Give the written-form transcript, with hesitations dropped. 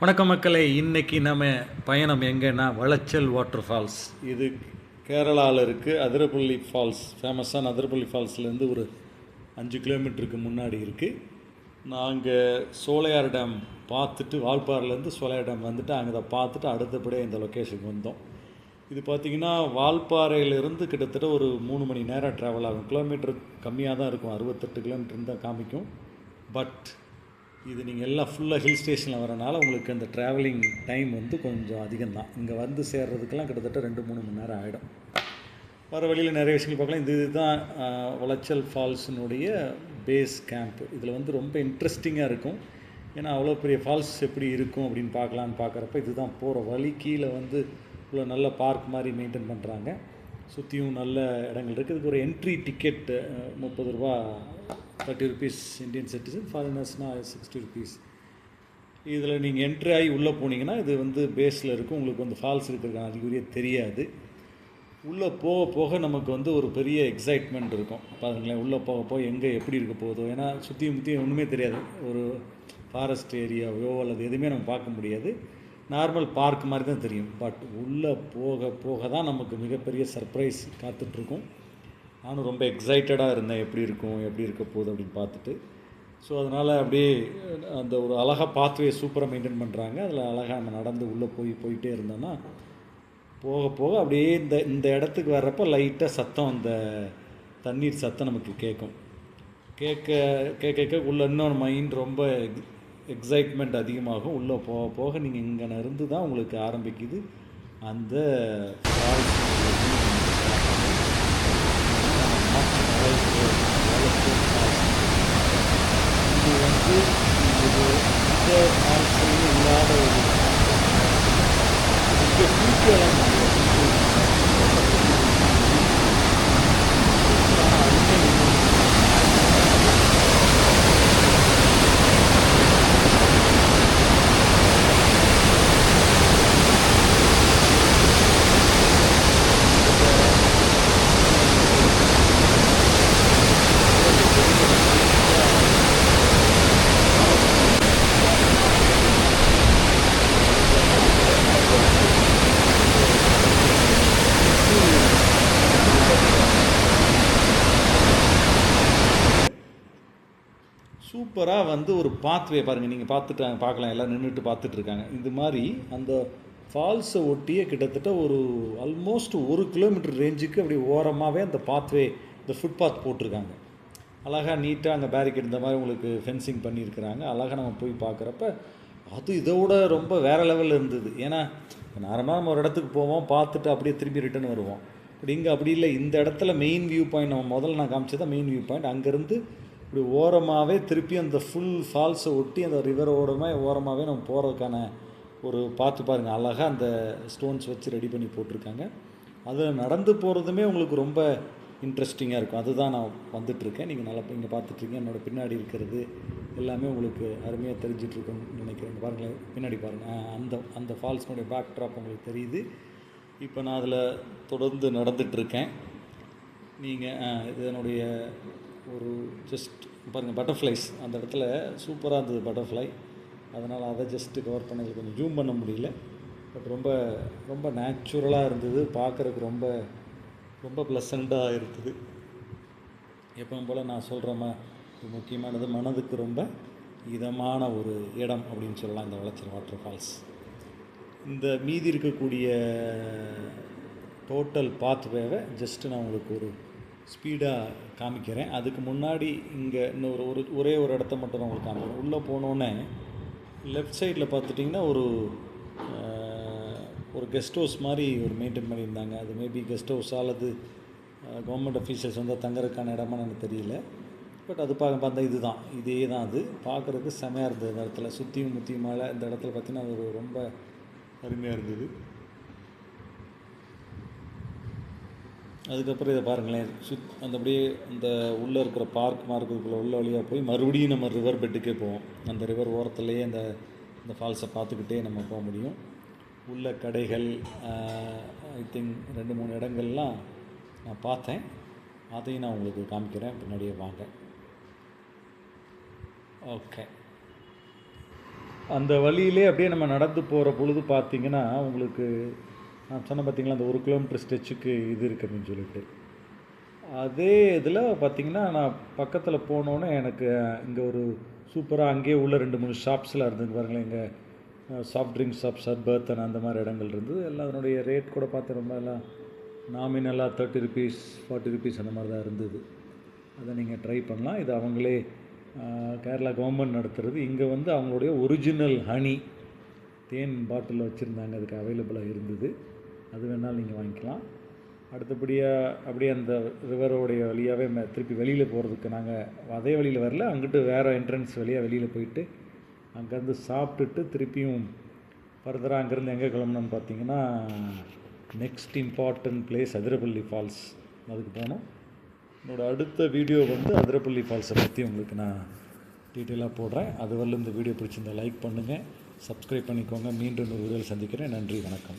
வணக்கம் மக்களே. இன்றைக்கி நம்ம பயணம் எங்கன்னா வளச்சல் வாட்டர் ஃபால்ஸ். இது கேரளாவில் இருக்குது. அதிரப்பள்ளி ஃபால்ஸ், ஃபேமஸான அதிரப்பள்ளி ஃபால்ஸ்லேருந்து ஒரு 5 கிலோமீட்டருக்கு முன்னாடி இருக்குது. நாங்கள் சோலையார் டேம் பார்த்துட்டு, வால்பாறையிலேருந்து சோலையார் டேம் வந்துட்டு அங்கே அதை பார்த்துட்டு அடுத்தபடியே இந்த லொக்கேஷனுக்கு வந்தோம். இது பார்த்திங்கன்னா வால்பாறையிலேருந்து கிட்டத்தட்ட ஒரு 3 மணி நேரம் ட்ராவல் ஆகும். கிலோமீட்டர் கம்மியாக தான் இருக்கும், 68 கிலோமீட்டர் தான் காமிக்கும். பட் இது நீங்கள் எல்லாம் ஃபுல்லாக ஹில் ஸ்டேஷனில் வரனால உங்களுக்கு அந்த ட்ராவலிங் டைம் வந்து கொஞ்சம் அதிகம்தான். இங்கே வந்து சேர்றதுக்கெல்லாம் கிட்டத்தட்ட 2-3 மணி நேரம் ஆகிடும். வர வழியில் நிறைய விஷயங்கள் பார்க்கலாம். இதுதான் வளச்சல் ஃபால்ஸினுடைய பேஸ் கேம்ப். இதில் வந்து ரொம்ப இன்ட்ரெஸ்டிங்காக இருக்கும். ஏன்னா அவ்வளோ பெரிய ஃபால்ஸ் எப்படி இருக்கும் அப்படின்னு பார்க்கலான்னு பார்க்குறப்ப இதுதான் போகிற வழி. கீழே வந்து இவ்வளோ நல்ல பார்க் மாதிரி மெயின்டைன் பண்ணுறாங்க. சுற்றியும் நல்ல இடங்கள் இருக்குது. இதுக்கு ஒரு என்ட்ரி டிக்கெட் 30 ரூபா, 30 ருபீஸ் இந்தியன் சிட்டிசன். ஃபாரினர்ஸ்னால் 60 ருபீஸ். இதில் நீங்கள் என்ட்ரி ஆகி உள்ளே போனீங்கன்னா இது வந்து பேஸில் இருக்கும். உங்களுக்கு வந்து ஃபால்ஸ் இருக்கிறதுக்கான அறிகுறியே தெரியாது. உள்ளே போக போக நமக்கு வந்து ஒரு பெரிய எக்ஸைட்மெண்ட் இருக்கும். பாருங்களேன், உள்ளே போக போக எங்கே எப்படி இருக்க போதோ. ஏன்னா சுற்றியும் ஒன்றுமே தெரியாது. ஒரு ஃபாரஸ்ட் ஏரியாவோ அல்லது எதுவுமே நம்ம பார்க்க முடியாது. நார்மல் பார்க் மாதிரி தான் தெரியும். பட் உள்ளே போக போக தான் நமக்கு மிகப்பெரிய சர்ப்ரைஸ் காத்துட்ருக்கும். நானும் ரொம்ப எக்ஸைட்டடாக இருந்தேன், எப்படி இருக்க போகுது அப்படின்னு பார்த்துட்டு. ஸோ அதனால் அப்படியே அந்த ஒரு அழகாக பாத்வே சூப்பராக மெயின்டைன் பண்ணுறாங்க. அதில் அழகாக நம்ம நடந்து உள்ளே போயிட்டே இருந்தோன்னா போக போக அப்படியே இந்த இடத்துக்கு வர்றப்போ லைட்டாக சத்தம், அந்த தண்ணீர் சத்தம் நமக்கு கேட்கும். கேட்க உள்ள இன்னொரு மைண்ட் ரொம்ப எக்ஸைட்மெண்ட் அதிகமாகும். உள்ளே போக போக நீங்கள் இங்கே இருந்து தான் உங்களுக்கு ஆரம்பிக்குது அந்த ஃபால்ஸ். இது வந்து இந்த ஃபால்ஸ்லையும் இல்லாத ஒரு மிக ஃபியூச்சரான சூப்பராக வந்து ஒரு பாத்வே பாருங்கள். நீங்கள் பார்க்கலாம், எல்லாம் நின்றுட்டு பார்த்துட்ருக்காங்க. இது மாதிரி அந்த ஃபால்ஸை ஒட்டியே கிட்டத்தட்ட ஒரு ஆல்மோஸ்ட் 1 கிலோமீட்டர் ரேஞ்சுக்கு அப்படி ஓரமாகவே அந்த பாத்வே, இந்த ஃபுட்பாத் போட்டிருக்காங்க. அழகாக நீட்டாக அங்கே பேரிகேட் இந்த மாதிரி உங்களுக்கு ஃபென்சிங் பண்ணியிருக்கிறாங்க. அழகாக நம்ம போய் பார்க்குறப்ப அது இதோட ரொம்ப வேறு லெவலில் இருந்தது. ஏன்னா நார்மலாக நம்ம ஒரு இடத்துக்கு போவோம், பார்த்துட்டு அப்படியே திரும்பி ரிட்டன் வருவோம். பட் இங்கே அப்படி இல்லை. இந்த இடத்துல மெயின் வியூ பாயிண்ட், நம்ம முதல்ல நான் காமிச்சதான் மெயின் வியூ பாயிண்ட். அங்கேருந்து இப்படி ஓரமாகவே திருப்பி அந்த ஃபுல் ஃபால்ஸை ஒட்டி அந்த ரிவர் ஓரமாகவே நம்ம போகிறதுக்கான ஒரு பார்த்து பாருங்கள். அழகாக அந்த ஸ்டோன்ஸ் வச்சு ரெடி பண்ணி போட்டிருக்காங்க. அதில் நடந்து போகிறதுமே உங்களுக்கு ரொம்ப இன்ட்ரெஸ்டிங்காக இருக்கும். அதுதான் நான் வந்துட்டுருக்கேன். நீங்கள் நல்லா இங்கே பார்த்துட்ருக்கீங்க. என்னோடய பின்னாடி இருக்கிறது எல்லாமே உங்களுக்கு அருமையாக தெரிஞ்சிட்ருக்குன்னு நினைக்கிறேன். பாருங்களேன், பின்னாடி பாருங்கள். அந்த ஃபால்ஸ்னுடைய பேக் ட்ராப் உங்களுக்கு தெரியுது. இப்போ நான் அதில் தொடர்ந்து நடந்துகிட்ருக்கேன். நீங்கள் இதனுடைய ஒரு ஜஸ்ட் பாருங்கள், பட்டர்ஃப்ளைஸ் அந்த இடத்துல சூப்பராக இருந்தது பட்டர்ஃப்ளை. அதனால் அதை ஜஸ்ட்டு கவர் பண்ண கொஞ்சம் ஜூம் பண்ண முடியல. பட் ரொம்ப ரொம்ப நேச்சுரலாக இருந்தது. பார்க்குறதுக்கு ரொம்ப ரொம்ப ப்ளசண்ட்டாக இருக்குது. எப்பவும் போல் நான் சொல்கிறேம்மா, முக்கியமானது மனதுக்கு ரொம்ப இதமான ஒரு இடம் அப்படின்னு சொல்லலாம் இந்த வளச்சல் வாட்டர் ஃபால்ஸ். இந்த மீதி இருக்கக்கூடிய டோட்டல் பாத்வேவை ஜஸ்ட்டு நான் உங்களுக்கு ஒரு ஸ்பீடாக காமிக்கிறேன். அதுக்கு முன்னாடி இங்கே இன்னொரு ஒரே ஒரு இடத்த மட்டும் நான் உங்களுக்கு காமிக்கிறேன். உள்ளே போனோன்னே லெஃப்ட் சைடில் பார்த்துட்டிங்கன்னா ஒரு கெஸ்ட் ஹவுஸ் மாதிரி ஒரு மெயின்டைன் பண்ணியிருந்தாங்க. அது மேபி கெஸ்ட் ஹவுஸ் அல்லது கவர்மெண்ட் அஃபீஷியல்ஸ் வந்து தங்குறதுக்கான இடமா எனக்கு தெரியல. பட் அது பார்த்தா இதே தான் அது பார்க்குறதுக்கு செமையாக இருந்தது. இந்த இடத்துல சுற்றியும் முற்றியும் மேலே இந்த இடத்துல பார்த்திங்கன்னா அது ரொம்ப அருமையாக இருந்தது. அதுக்கப்புறம் இதை பாருங்களேன், அந்த அப்படியே அந்த உள்ளே இருக்கிற பார்க் மார்க்குக்குள்ளே உள்ள வழியாக போய் மறுபடியும் நம்ம ரிவர் பெட்டுக்கே போவோம். அந்த ரிவர் ஓரத்துலேயே அந்த ஃபால்ஸை பார்த்துக்கிட்டே நம்ம போக முடியும். உள்ள கடைகள் ஐ திங்க் 2-3 இடங்கள்லாம் நான் பார்த்தேன். அதையும் நான் உங்களுக்கு காமிக்கிறேன், பின்னாடியே வாங்க. ஓகே. அந்த வழியிலே அப்படியே நம்ம நடந்து போகிற பொழுது பார்த்தீங்கன்னா உங்களுக்கு நான் சொன்னேன் பார்த்தீங்களா அந்த 1 கிலோமீட்டர் ஸ்ட்ரெச்சுக்கு இது இருக்குது அப்படின்னு சொல்லிட்டு அதே இதில் பார்த்தீங்கன்னா நான் பக்கத்தில் போனோன்னே எனக்கு இங்கே ஒரு சூப்பராக அங்கேயே உள்ள 2-3 ஷாப்ஸ்லாம் இருந்தது பாருங்களேன். இங்கே சாஃப்ட் ட்ரிங்க்ஸ் ஷாப் சர்பத் அந்த மாதிரி இடங்கள் இருந்தது. எல்லாம் அதனுடைய ரேட் கூட பார்த்து ரொம்ப எல்லாம் நாமினலாக 30 ருபீஸ் 40 ருபீஸ் அந்த மாதிரி தான் இருந்தது. அதை நீங்கள் ட்ரை பண்ணலாம். இது அவங்களே கேரளா கவர்மெண்ட் நடத்துகிறது. இங்கே வந்து அவங்களுடைய ஒரிஜினல் ஹனி தேன் பாட்டிலில் வச்சுருந்தாங்க, அதுக்கு அவைலபிளாக இருந்தது. அது வேணாலும் நீங்கள் வாங்கிக்கலாம். அடுத்தபடியாக அப்படியே அந்த ரிவரோடைய வழியாகவே திருப்பி வெளியில் போகிறதுக்கு நாங்கள் அதே வழியில் வரல, அங்கிட்டு வேறு என்ட்ரன்ஸ் வழியாக வெளியில் போயிட்டு அங்கேருந்து சாப்பிட்டுட்டு திருப்பியும் ஃபர்தராக அங்கேருந்து எங்கே கிளம்புனோன்னு பார்த்தீங்கன்னா next important place Athirappilly falls, அதுக்கு போனோம். என்னோடய அடுத்த வீடியோ வந்து அதிரப்பள்ளி ஃபால்ஸை பற்றி உங்களுக்கு நான் டீட்டெயிலாக போடுறேன். அது வரலும் இந்த வீடியோ பிடிச்சிருந்தால் லைக் பண்ணுங்கள், சப்ஸ்கிரைப் பண்ணிக்கோங்க. மீண்டும் ஒரு வீடியோவில் சந்திக்கிறேன். நன்றி, வணக்கம்.